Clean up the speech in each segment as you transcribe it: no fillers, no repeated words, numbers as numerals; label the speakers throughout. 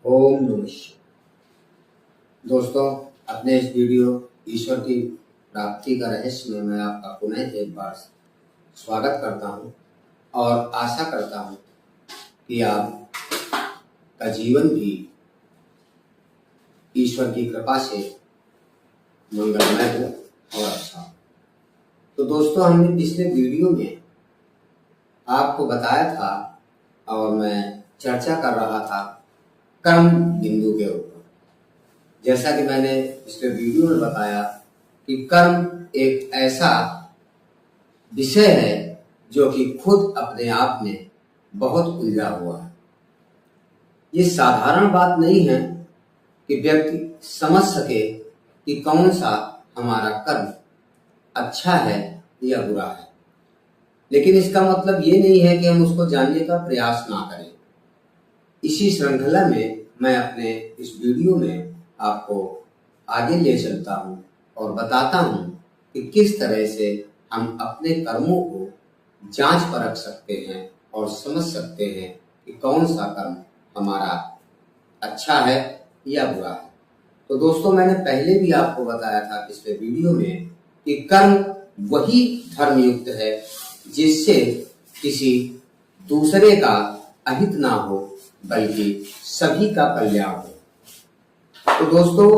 Speaker 1: ओम नमः शिवाय। दोस्तों, अपने इस वीडियो ईश्वर की प्राप्ति का रहस्य में मैं आपका पुनः एक बार स्वागत करता हूं और आशा करता हूं कि आपका जीवन भी ईश्वर की कृपा से मंगलमय हो और अच्छा हो। तो दोस्तों, हमने पिछले वीडियो में आपको बताया था और मैं चर्चा कर रहा था कर्म बिंदु के ऊपर। जैसा कि मैंने पिछले वीडियो में बताया कि कर्म एक ऐसा विषय है जो कि खुद अपने आप में बहुत उलझा हुआ है। ये साधारण बात नहीं है कि व्यक्ति समझ सके कि कौन सा हमारा कर्म अच्छा है या बुरा है, लेकिन इसका मतलब ये नहीं है कि हम उसको जानने का प्रयास ना करें। इसी श्रृंखला में मैं अपने इस वीडियो में आपको आगे ले चलता हूं और बताता हूं कि किस तरह से हम अपने कर्मों को जांच परख सकते हैं और समझ सकते हैं कि कौन सा कर्म हमारा अच्छा है या बुरा है। तो दोस्तों, मैंने पहले भी आपको बताया था पिछले वीडियो में कि कर्म वही धर्मयुक्त है जिससे किसी दूसरे का अहित ना हो बल्कि सभी का कल्याण हो। तो दोस्तों,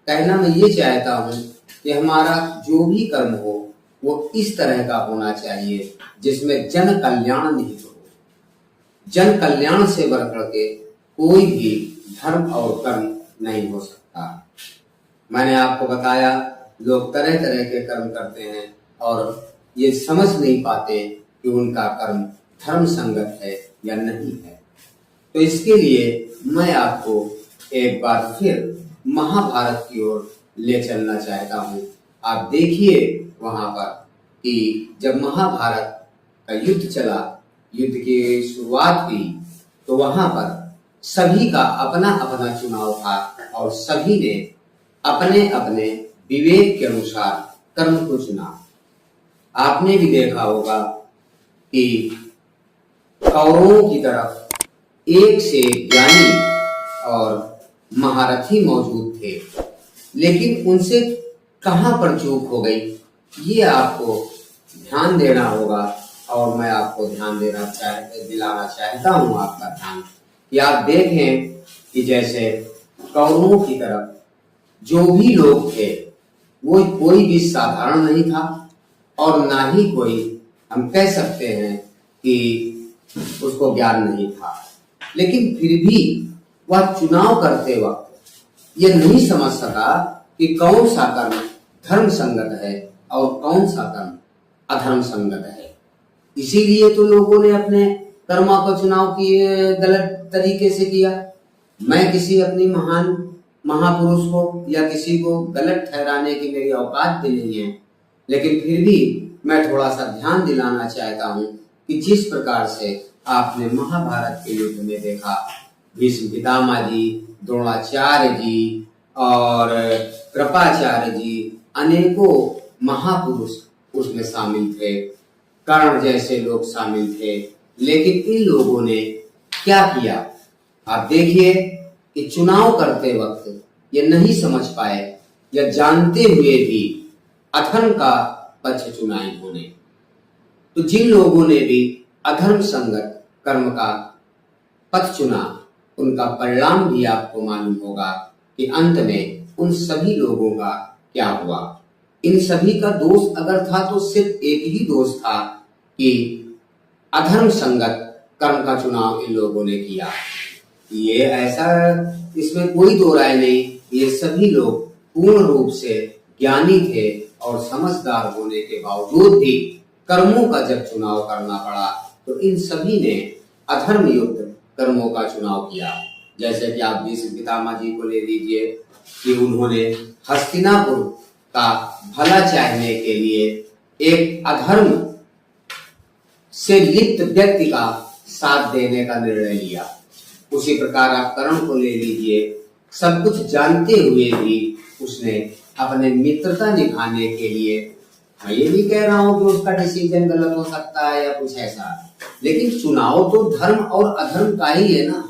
Speaker 1: कहना मैं ये चाहता हूं कि हमारा जो भी कर्म हो वो इस तरह का होना चाहिए जिसमें जन कल्याण निहित हो। जन कल्याण से बढ़कर के कोई भी धर्म और कर्म नहीं हो सकता। मैंने आपको बताया, लोग तरह तरह के कर्म करते हैं और ये समझ नहीं पाते कि उनका कर्म धर्म संगत है या नहीं है। तो इसके लिए मैं आपको एक बार फिर महाभारत की ओर ले चलना चाहता हूँ। आप देखिए वहां पर कि जब महाभारत का युद्ध चला, युद्ध की शुरुआत हुई, तो वहां पर सभी का अपना अपना चुनाव था और सभी ने अपने अपने विवेक के अनुसार कर्म को चुना। आपने भी देखा होगा कि कौरवों की तरफ एक से ज्ञानी और महारथी मौजूद थे, लेकिन उनसे कहां पर चूक हो गई ये आपको ध्यान देना होगा और मैं आपको ध्यान दिलाना चाहता हूं आपका ध्यान कि आप देखें कि जैसे कौरवों की तरफ जो भी लोग थे वो कोई भी साधारण नहीं था और ना ही कोई हम कह सकते हैं कि उसको ज्ञान नहीं था, लेकिन फिर भी वह चुनाव करते वक्त यह नहीं समझ सका कि कौन सा कर्म धर्म संगत है और कौन सा कर्म अधर्म संगत है। इसीलिए तो लोगों ने अपने कर्मों का चुनाव किए गलत तरीके से किया। मैं किसी अपनी महान महापुरुष को या किसी को गलत ठहराने की मेरी औकात भी नहीं है, लेकिन फिर भी मैं थोड़ा सा ध्यान दिलाना चाहता हूं कि जिस प्रकार से आपने महाभारत के युद्ध में देखा, भीष्म पितामह जी, द्रोणाचार्य जी और कृपाचार्य जी, अनेकों महापुरुष उसमें शामिल थे, कर्ण जैसे लोग शामिल थे, लेकिन इन लोगों ने क्या किया आप देखिए कि चुनाव करते वक्त ये नहीं समझ पाए या जानते हुए भी अधर्म का पक्ष चुना इन्होंने। तो जिन लोगों ने भी अधर्म संगत कर्म का पथ चुना उनका परिणाम भी आपको मालूम होगा कि अंत में उन सभी लोगों का क्या हुआ। इन सभी का दोष अगर था तो सिर्फ एक ही दोष था कि अधर्म संगत कर्म का चुनाव इन लोगों ने किया। ये ऐसा, इसमें कोई दो राय नहीं, ये सभी लोग पूर्ण रूप से ज्ञानी थे और समझदार होने के बावजूद भी कर्मों का जब चुनाव करना पड़ा तो इन सभी ने अधर्म युक्त कर्मों का चुनाव किया। जैसे कि आप भीष्म पितामह जी को ले लीजिए कि उन्होंने हस्तिनापुर का भला चाहने के लिए एक अधर्म से लिप्त व्यक्ति का साथ देने का निर्णय लिया। उसी प्रकार आप कर्ण को ले लीजिए, सब कुछ जानते हुए भी उसने अपने मित्रता निभाने के लिए, मैं ये नहीं कह रहा हूं कि उसका डिसीजन गलत हो सकता है या कुछ ऐसा, लेकिन चुनाव तो धर्म और अधर्म का ही है ना।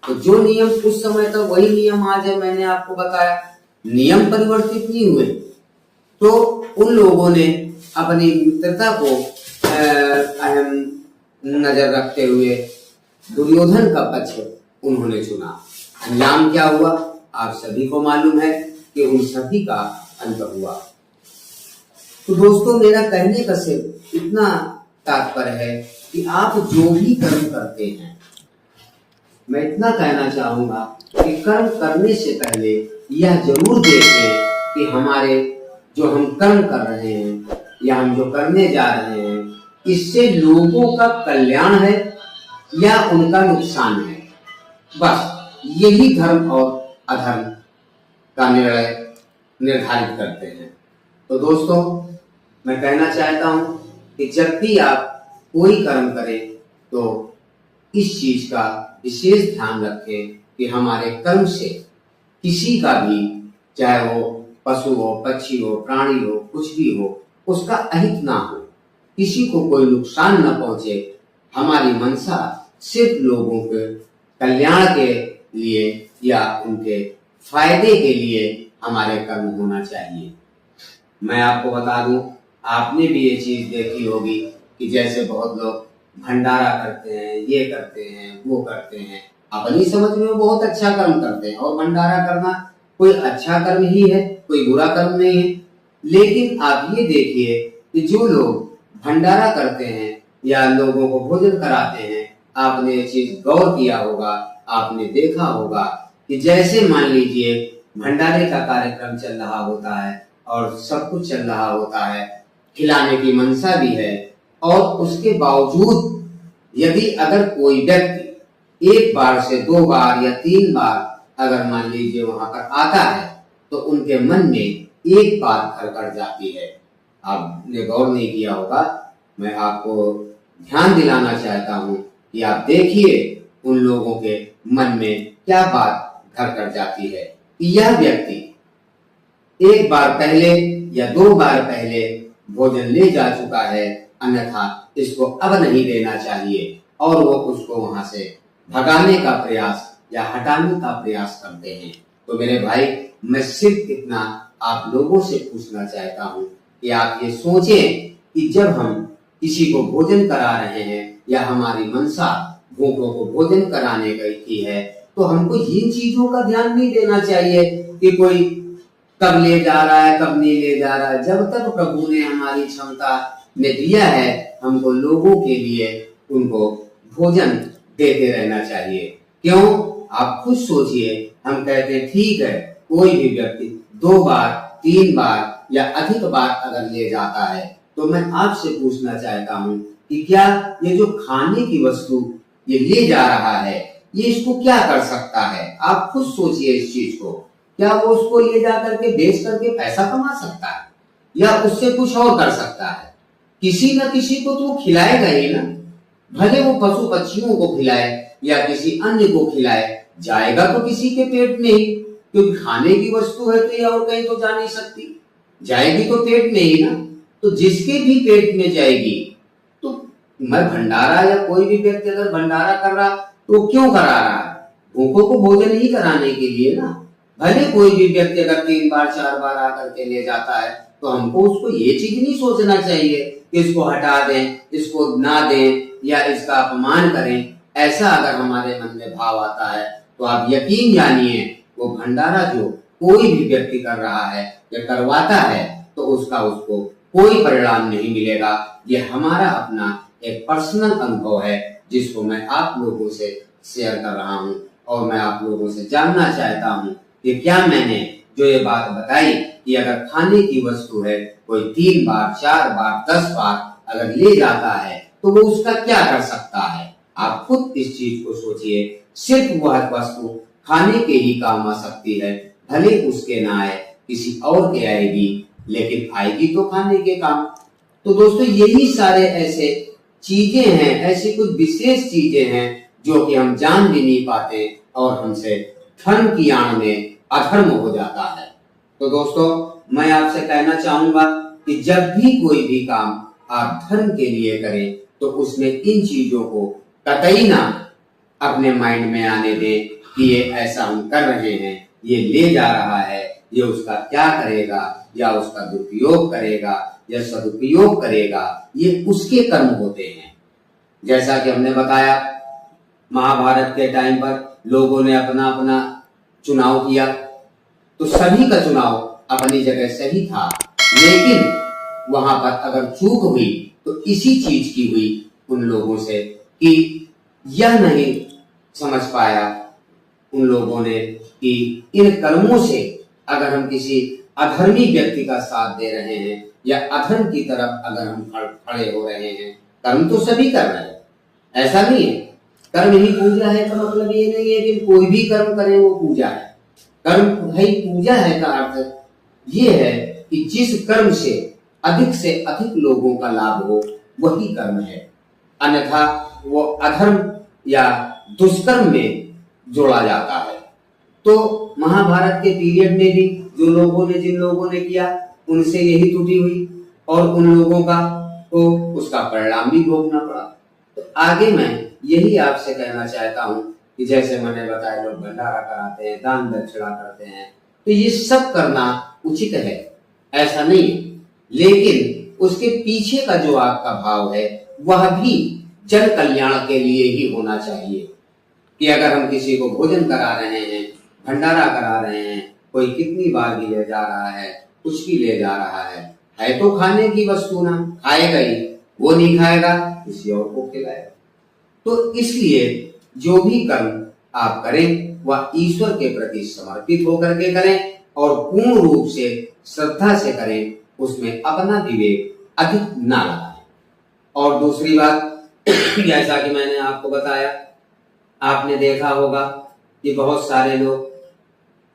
Speaker 1: तो जो नियम उस समय था वही नियम आज है। मैंने आपको बताया नियम परिवर्तित नहीं हुए। तो उन लोगों ने अपनी मित्रता को अहम नजर रखते हुए दुर्योधन का पक्ष उन्होंने चुना। अंजाम क्या हुआ आप सभी को मालूम है कि उन सभी का अंत हुआ। तो दोस्तों मेरा कहने का सिर्फ इतना तात्पर्य है कि आप जो भी कर्म करते हैं, मैं इतना कहना चाहूंगा कि कर्म करने से पहले यह जरूर देखें कि हमारे जो हम कर्म कर रहे हैं या हम जो करने जा रहे हैं इससे लोगों का कल्याण है या उनका नुकसान है। बस यही धर्म और अधर्म का निर्णय निर्धारित करते हैं। तो दोस्तों मैं कहना चाहता हूं कि जब भी आप कोई कर्म करें तो इस चीज का विशेष ध्यान रखें कि हमारे कर्म से किसी का भी, चाहे वो पशु हो, पक्षी हो, प्राणी हो, कुछ भी हो, उसका अहित ना हो, किसी को कोई नुकसान न पहुंचे। हमारी मंशा सिर्फ लोगों के कल्याण के लिए या उनके फायदे के लिए हमारे कर्म होना चाहिए। मैं आपको बता दूं, आपने भी ये चीज देखी होगी कि जैसे बहुत लोग भंडारा करते हैं, ये करते हैं, वो करते हैं, अपनी समझ में बहुत अच्छा कर्म करते हैं और भंडारा करना कोई अच्छा कर्म ही है, कोई बुरा कर्म नहीं है। लेकिन आप ये देखिए कि जो लोग भंडारा करते हैं या लोगों को भोजन कराते हैं, आपने ये चीज गौर किया होगा, आपने देखा होगा कि जैसे मान लीजिए भंडारे का कार्यक्रम चल रहा होता है और सब कुछ चल रहा होता है, खिलाने की मंशा भी है, और उसके बावजूद यदि अगर कोई व्यक्ति एक बार से 2 बार या 3 बार अगर मान लीजिए वहां पर आता है तो उनके मन में एक बात घर कर जाती है। आपने गौर नहीं किया होगा, मैं आपको ध्यान दिलाना चाहता हूं कि आप देखिए उन लोगों के मन में क्या बात घर कर जाती है कि यह व्यक्ति एक बार पहले या 2 बार पहले भोजन ले जा चुका है, अन्यथा इसको अब नहीं देना चाहिए, और वो उसको वहां से भगाने का प्रयास या हटाने का प्रयास करते हैं। तो मेरे भाई मैं सिर्फ इतना आप लोगों से पूछना चाहता हूं कि आप ये सोचें कि जब हम किसी को भोजन करा रहे हैं या हमारी मंशा भूखों को भोजन कराने की है, तो हमको इन चीजों का ध्यान नहीं देना चाहिए कि कोई कब ले जा रहा है, कब नहीं ले जा रहा है। जब तक प्रभु ने हमारी क्षमता में दिया है, हमको लोगों के लिए उनको भोजन देते रहना चाहिए। क्यों? आप खुद सोचिए, हम कहते हैं ठीक है, कोई भी व्यक्ति 2 बार 3 बार या अधिक बार अगर ले जाता है, तो मैं आपसे पूछना चाहता हूं कि क्या ये जो खाने की वस्तु ये ले जा रहा है, ये इसको क्या कर सकता है? आप खुद सोचिए इस चीज को। क्या वो उसको ले जा करके बेच करके पैसा कमा सकता है या उससे कुछ और कर सकता है? किसी न किसी को तो वो खिलाएगा ही ना, भले वो पशु पक्षियों को खिलाए या किसी अन्य को खिलाए, जाएगा तो किसी के पेट में ही, क्योंकि खाने की वस्तु है तो ये और कहीं तो जा नहीं सकती, जाएगी तो पेट में ही ना। तो जिसके भी पेट में जाएगी, तो मैं भंडारा या कोई भी व्यक्ति अगर भंडारा कर रहा तो क्यों करा रहा है? भूखों को भोजन ही कराने के लिए ना। भले कोई भी व्यक्ति अगर 3 बार 4 बार आकर के ले जाता है, तो हमको उसको ये चीज नहीं सोचना चाहिए कि इसको हटा दें, इसको ना दें या इसका अपमान करें। ऐसा अगर हमारे मन में भाव आता है तो आप यकीन जानिए वो भंडारा जो कोई भी व्यक्ति कर रहा है या करवाता है, तो उसको कोई परिणाम नहीं मिलेगा। ये हमारा अपना एक पर्सनल अनुभव है जिसको मैं आप लोगों से शेयर कर रहा हूँ, और मैं आप लोगों से जानना चाहता हूँ कि क्या मैंने जो ये बात बताई कि अगर खाने की वस्तु है, कोई 3 बार 4 बार 10 बार अगर ले जाता है तो वो उसका क्या कर सकता है? आप खुद इस चीज को सोचिए। सिर्फ वह वस्तु खाने के ही काम आ सकती है, भले उसके ना आए किसी और के आएगी, लेकिन आएगी तो खाने के काम। तो दोस्तों यही सारे ऐसे चीजें हैं, ऐसी कुछ विशेष चीजें हैं जो कि हम जान भी नहीं पाते और हमसे धर्म की आड़ में अधर्म हो जाता है। तो दोस्तों मैं आपसे कहना चाहूंगा कि जब भी कोई भी काम आप धर्म के लिए करें तो उसमें इन चीजों को कतई ना अपने माइंड में आने दें। कि ये ऐसा हम कर रहे हैं, ये ले जा रहा है, ये उसका क्या करेगा, या उसका दुरुपयोग करेगा या सदुपयोग करेगा, ये उसके कर्म होते हैं। जैसा कि हमने बताया, महाभारत के टाइम पर लोगों ने अपना अपना चुनाव किया, तो सभी का चुनाव अपनी जगह सही था, लेकिन वहां पर अगर चूक हुई तो इसी चीज की हुई उन लोगों से कि यह नहीं समझ पाया उन लोगों ने कि इन कर्मों से अगर हम किसी अधर्मी व्यक्ति का साथ दे रहे हैं या अधर्म की तरफ अगर हम खड़े हो रहे हैं, कर्म तो सभी कर रहे हैं, ऐसा नहीं है कर्म ही पूजा है, तो मतलब ये नहीं है कि कोई भी कर्म करे वो पूजा है। कर्म है पूजा है का अर्थ ये है कि जिस कर्म से अधिक लोगों का लाभ हो वही कर्म है, अन्यथा वो अधर्म या दुष्कर्म में जोड़ा जाता है। तो महाभारत के पीरियड में भी जिन लोगों ने किया उनसे यही त्रुटि हुई और उन लोगों का तो उसका परिणाम भी भोगना पड़ा। तो आगे मैं यही आपसे कहना चाहता हूं कि जैसे मैंने बताया, लोग भंडारा कराते हैं, दान दक्षिणा करते हैं, तो ये सब करना उचित है, ऐसा नहीं है, लेकिन उसके पीछे का जो आपका भाव है वह भी जन कल्याण के लिए ही होना चाहिए। कि अगर हम किसी को भोजन करा रहे हैं, भंडारा करा रहे हैं, कोई कितनी बार भी ले जा रहा है, कुछ भी ले जा रहा है तो खाने की वस्तु ना, खाएगा ही, वो नहीं खाएगा किसी और को खिलाएगा। तो इसलिए जो भी कर्म आप करें वह ईश्वर के प्रति समर्पित होकर के करें और पूर्ण रूप से श्रद्धा से करें, उसमें अपना विवेक अधिक ना लगाएं। और दूसरी बात, जैसा कि मैंने आपको बताया, आपने देखा होगा कि बहुत सारे लोग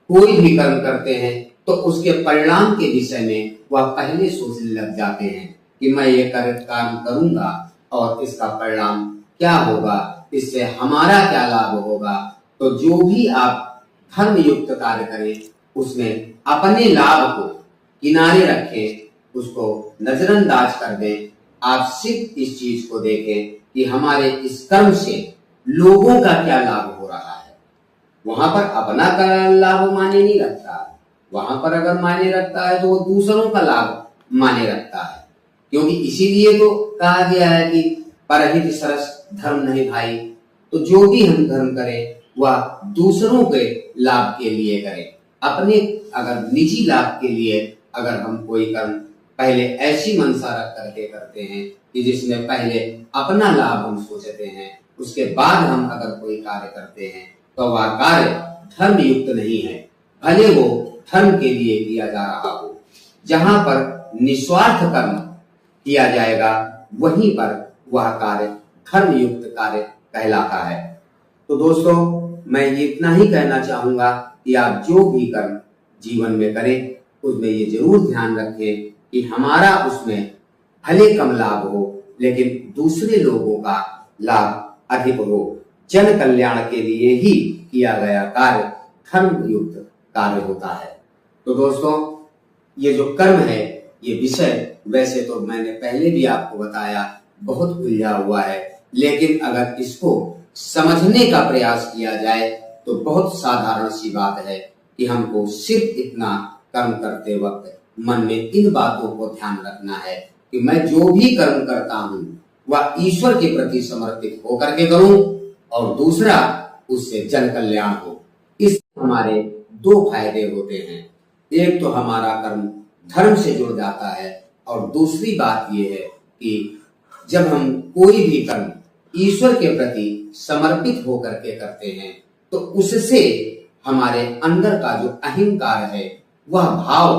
Speaker 1: कोई भी कर्म करते हैं तो उसके परिणाम के विषय में वह पहले सोचने लग जाते हैं कि मैं ये काम करूंगा और इसका परिणाम क्या होगा, इससे हमारा क्या लाभ होगा। तो जो भी आप धर्म युक्त कार्य करें उसमें अपने लाभ को किनारे रखें, उसको नजरअंदाज कर दें। आप सिर्फ इस चीज को देखें कि हमारे इस कर्म से लोगों का क्या लाभ हो रहा है। वहां पर अपना का लाभ मायने नहीं रखता, वहां पर अगर मायने रखता है तो वो दूसरों का लाभ मायने रखता है, क्योंकि इसीलिए तो कहा गया है कि परहित सरस धर्म नहीं भाई। तो जो भी हम धर्म करें वह दूसरों के लाभ के लिए करें, अपने अगर निजी लाभ के लिए अगर हम कोई कर्म पहले ऐसी मनसा रख करके करते हैं कि जिसमें पहले अपना लाभ हम सोचते हैं, उसके बाद हम अगर कोई कार्य करते हैं तो वह कार्य धर्म युक्त नहीं है, भले वो धर्म के लिए किया जा रहा हो। जहां पर निस्वार्थ कर्म किया जाएगा वहीं पर वह कार्य धर्म युक्त कार्य कहलाता है। तो दोस्तों, मैं ये इतना ही कहना चाहूंगा कि आप जो भी कर्म जीवन में करें उसमें ये जरूर ध्यान रखें कि हमारा उसमें भले कम लाभ हो लेकिन दूसरे लोगों का लाभ अधिक हो। जन कल्याण के लिए ही किया गया कार्य धर्म युक्त कार्य होता है। तो दोस्तों, ये जो कर्म है, ये विषय वैसे तो मैंने पहले भी आपको बताया बहुत उलझा हुआ है, लेकिन अगर इसको समझने का प्रयास किया जाए तो बहुत साधारण सी बात है कि हमको सिर्फ इतना कर्म करते वक्त मन में इन बातों को ध्यान रखना है कि मैं जो भी कर्म करता हूँ वह ईश्वर के प्रति समर्पित होकर के करूं और दूसरा उससे जन कल्याण हो। इससे हमारे दो फायदे होते हैं, एक तो हमारा कर्म धर्म से जुड़ जाता है और दूसरी बात यह है कि जब हम कोई भी कर्म ईश्वर के प्रति समर्पित होकर के करते हैं तो उससे हमारे अंदर का जो अहंकार है वह भाव,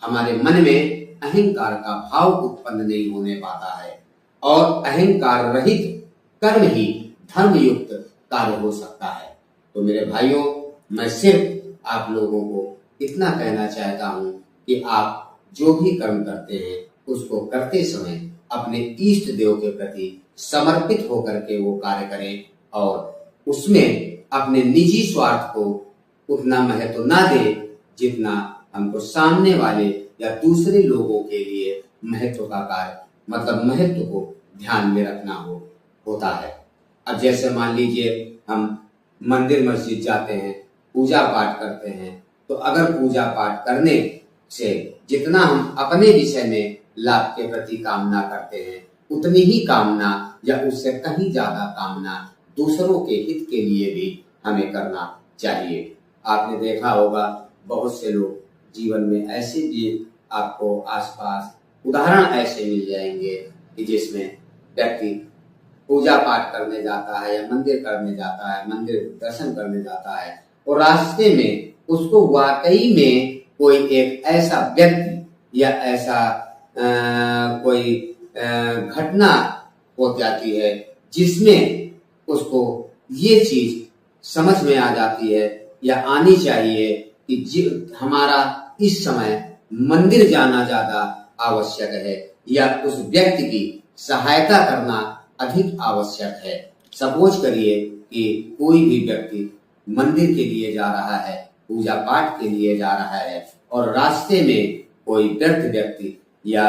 Speaker 1: हमारे मन में अहंकार का भाव उत्पन्न नहीं होने पाता है और अहंकार रहित कर्म ही धर्म युक्त कार्य हो सकता है। तो मेरे भाइयों, मैं सिर्फ आप लोगों को इतना कहना चाहता हूं कि आप जो भी कर्म करते हैं उसको करते समय अपने इष्ट देव के प्रति समर्पित होकर के वो कार्य करें और उसमें अपने निजी स्वार्थ को उतना महत्व ना दे जितना हमको सामने वाले या दूसरे लोगों के लिए महत्व का कार्य, मतलब महत्व को ध्यान में रखना होता है। अब जैसे मान लीजिए हम मंदिर मस्जिद जाते हैं, पूजा पाठ करते हैं, तो अगर पूजा पाठ करने से जितना हम अपने विषय में लाभ के प्रति कामना करते हैं, उतनी ही कामना या उससे कहीं ज्यादा कामना दूसरों के हित के लिए भी हमें करना चाहिए। आपने देखा होगा बहुत से लोग जीवन में ऐसे भी आपको आसपास उदाहरण ऐसे मिल जाएंगे कि जिसमें व्यक्ति पूजा पाठ करने जाता है या मंदिर करने जाता है, मंदिर दर्शन करने जाता है, और रास्ते में उसको वाकई में कोई एक ऐसा व्यक्ति या ऐसा कोई घटना हो जाती है जिसमें उसको ये चीज समझ में आ जाती है या आनी चाहिए कि हमारा इस समय मंदिर जाना ज्यादा आवश्यक है या उस व्यक्ति की सहायता करना अधिक आवश्यक है। सपोज करिए कि कोई भी व्यक्ति मंदिर के लिए जा रहा है, पूजा पाठ के लिए जा रहा है, और रास्ते में कोई वृद्ध व्यक्ति या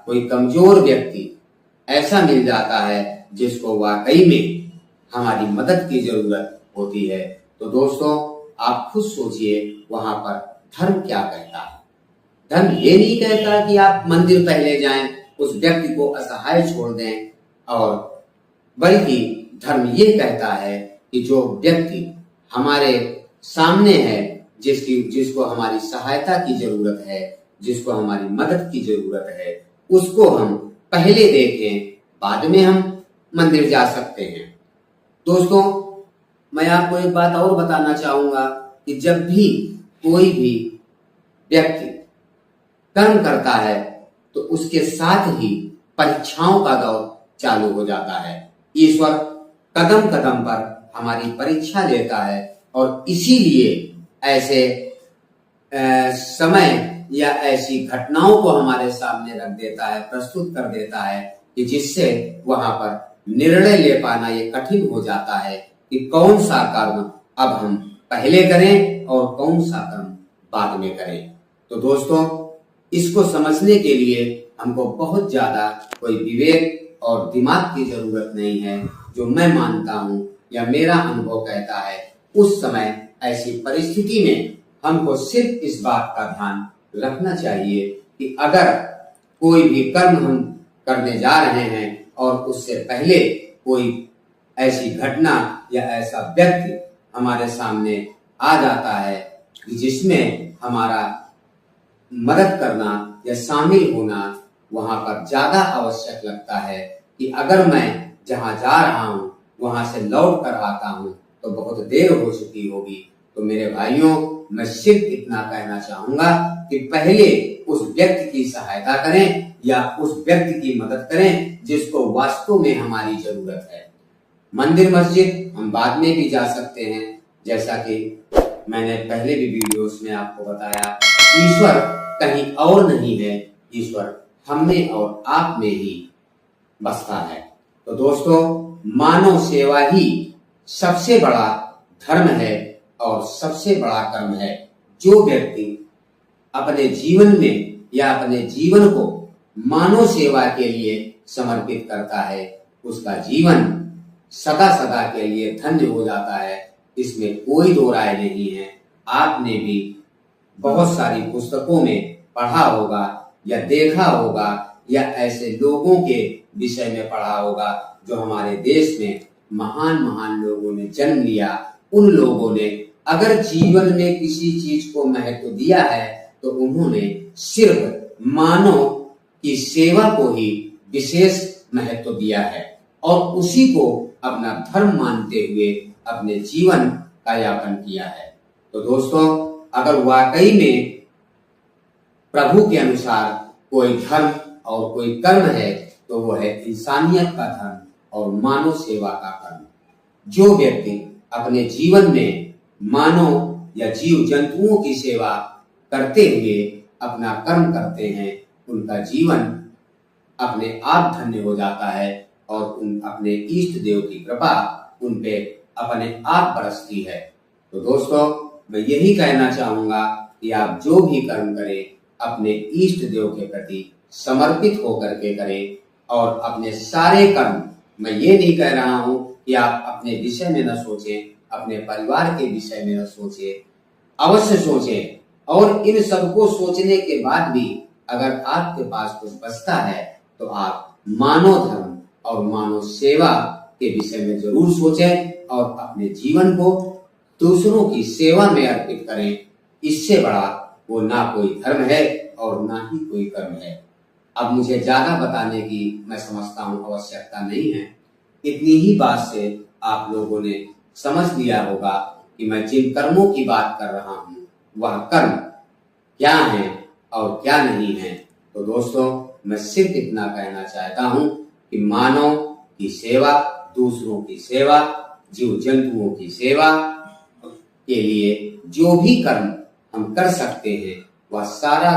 Speaker 1: कोई कमजोर व्यक्ति ऐसा मिल जाता है जिसको वाकई में हमारी मदद की जरूरत होती है, तो दोस्तों आप खुद सोचिए वहां पर धर्म क्या कहता है। धर्म ये नहीं कहता कि आप मंदिर पहले जाएं, उस व्यक्ति को असहाय छोड़ दें, और बल्कि धर्म ये कहता है कि जो व्यक्ति हमारे सामने है, जिसको हमारी सहायता की जरूरत है, जिसको हमारी मदद की जरूरत है, उसको हम पहले देखें, बाद में हम मंदिर जा सकते हैं। दोस्तों मैं आपको एक बात और बताना चाहूंगा कि जब भी कोई भी व्यक्ति कर्म करता है तो उसके साथ ही परीक्षाओं का दौर चालू हो जाता है। ईश्वर कदम कदम पर हमारी परीक्षा लेता है और इसीलिए ऐसे समय या ऐसी घटनाओं को हमारे सामने रख देता है, प्रस्तुत कर देता है कि जिससे वहां पर निर्णय ले पाना ये कठिन हो जाता है कि कौन सा कर्म अब हम पहले करें और कौन सा कर्म बाद में करें। तो दोस्तों इसको समझने के लिए हमको बहुत ज्यादा कोई विवेक और दिमाग की जरूरत नहीं है। जो मैं मानता हूं या मेरा अनुभव कहता है, उस समय ऐसी परिस्थिति में हमको सिर्फ इस बात का ध्यान रखना चाहिए कि अगर कोई भी कर्म हम करने जा रहे हैं और उससे पहले कोई ऐसी घटना या ऐसा व्यक्ति हमारे सामने आ जाता है कि जिसमें हमारा मदद करना या शामिल होना वहां पर ज्यादा आवश्यक लगता है कि अगर मैं जहां जा रहा हूं वहां से लौट कर आता हूं तो बहुत देर हो चुकी होगी। तो मेरे भाइयों मैं सिर्फ इतना कहना चाहूंगा कि पहले उस व्यक्ति की सहायता करें या उस व्यक्ति की मदद करें जिसको वास्तव में हमारी जरूरत है। मंदिर मस्जिद हम बाद में भी जा सकते हैं, जैसा कि मैंने पहले भी वीडियोस में आपको बताया, ईश्वर कहीं और नहीं है, ईश्वर हम में और आप में ही बसता है। तो दोस्तों मानव सेवा ही सबसे बड़ा धर्म है और सबसे बड़ा कर्म है। जो व्यक्ति अपने जीवन में या अपने जीवन को मानव सेवा के लिए समर्पित करता है, उसका जीवन सदा सदा के लिए धन्य हो जाता है। इसमें कोई दो राय नहीं है। आपने भी बहुत सारी पुस्तकों में पढ़ा होगा या देखा होगा या ऐसे लोगों के विषय में पढ़ा होगा जो हमारे देश में महान महान लोगों ने जन्म लिया। उन लोगों ने अगर जीवन में किसी चीज को महत्व दिया है तो उन्होंने सिर्फ मानव की सेवा को ही विशेष महत्व दिया है और उसी को अपना धर्म मानते हुए अपने जीवन का यापन किया है। तो दोस्तों अगर वाकई में प्रभु के अनुसार कोई धर्म और कोई कर्म है तो वो है इंसानियत का धर्म और मानव सेवा का कर्म। जो व्यक्ति अपने जीवन में मानव या जीव जंतुओं की सेवा करते हुए अपना कर्म करते हैं, उनका जीवन अपने आप धन्य हो जाता है और उन अपने इष्ट देव की कृपा उन पे अपने आप बरसती है। तो दोस्तों मैं यही कहना चाहूंगा कि आप जो भी कर्म करें अपने इष्ट देव के प्रति समर्पित होकर के करें और अपने सारे कर्म, मैं ये नहीं कह रहा हूं कि आप अपने विषय में न सोचें, अपने परिवार के विषय में न सोचें, अवश्य सोचें। और इन सबको सोचने के बाद भी अगर आपके पास कुछ बचता है तो आप मानव धर्म और मानव सेवा के विषय में जरूर सोचें और अपने जीवन को दूसरों की सेवा में अर्पित करें। इससे बड़ा वो ना कोई धर्म है और ना ही कोई कर्म है। अब मुझे ज्यादा बताने की मैं समझता हूँ आवश्यकता नहीं है। इतनी ही बात से आप लोगों ने समझ लिया होगा कि मैं जिन कर्मों की बात कर रहा हूँ वह कर्म क्या है और क्या नहीं है। तो दोस्तों, मैं सिर्फ इतना कहना चाहता हूँ कि मानव की सेवा, दूसरों की सेवा, जीव जंतुओं की सेवा के लिए जो भी कर्म हम कर सकते हैं वह सारा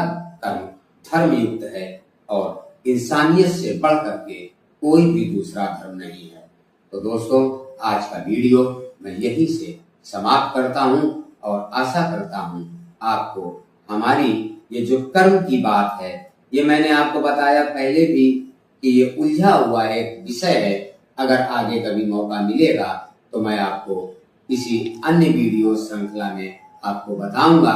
Speaker 1: कर्म धर्म युक्त है और इंसानियत से बढ़ करके कोई भी दूसरा धर्म नहीं है। तो दोस्तों, आज का वीडियो मैं यहीं से समाप्त करता हूं और आशा करता हूं आपको हमारी ये जो कर्म की बात है, ये मैंने आपको बताया पहले भी कि ये उलझा हुआ एक विषय है। अगर आगे कभी मौका मिलेगा तो मैं आपको किसी अन्य वीडियो श्रृंखला में आपको बताऊंगा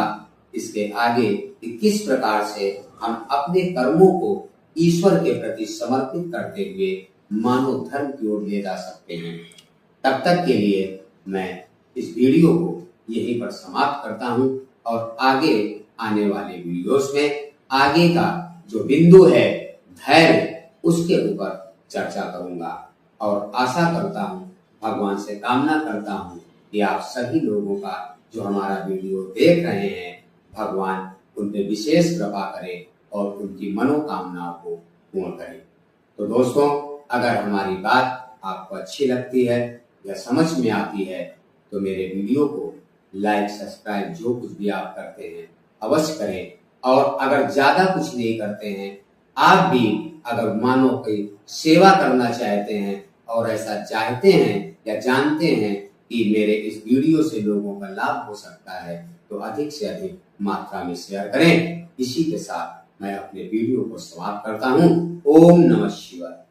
Speaker 1: इसके आगे कि किस प्रकार से हम अपने कर्मों को ईश्वर के प्रति समर्पित करते हुए मानव धर्म की ओर ले जा सकते हैं। तब तक के लिए मैं इस वीडियो को यहीं पर समाप्त करता हूं और आगे आने वाले वीडियोस में आगे का जो बिंदु है धैर्य, उसके ऊपर चर्चा करूंगा और आशा करता हूं, भगवान से कामना करता हूं कि आप सभी लोगों का जो हमारा वीडियो देख रहे हैं, भगवान उन पे विशेष कृपा करे और उनकी मनोकामनाओं को पूर्ण करे। तो दोस्तों, अगर हमारी बात आपको अच्छी लगती है या समझ में आती है तो मेरे वीडियो को लाइक, सब्सक्राइब जो कुछ भी आप करते हैं अवश्य करें। और अगर ज्यादा कुछ नहीं करते हैं, आप भी अगर मानव की सेवा करना चाहते हैं और ऐसा चाहते हैं या जानते हैं कि मेरे इस वीडियो से लोगों का लाभ हो सकता है, तो अधिक से अधिक मात्रा में शेयर करें। इसी के साथ मैं अपने वीडियो को समाप्त करता हूँ। ओम नमः शिवाय।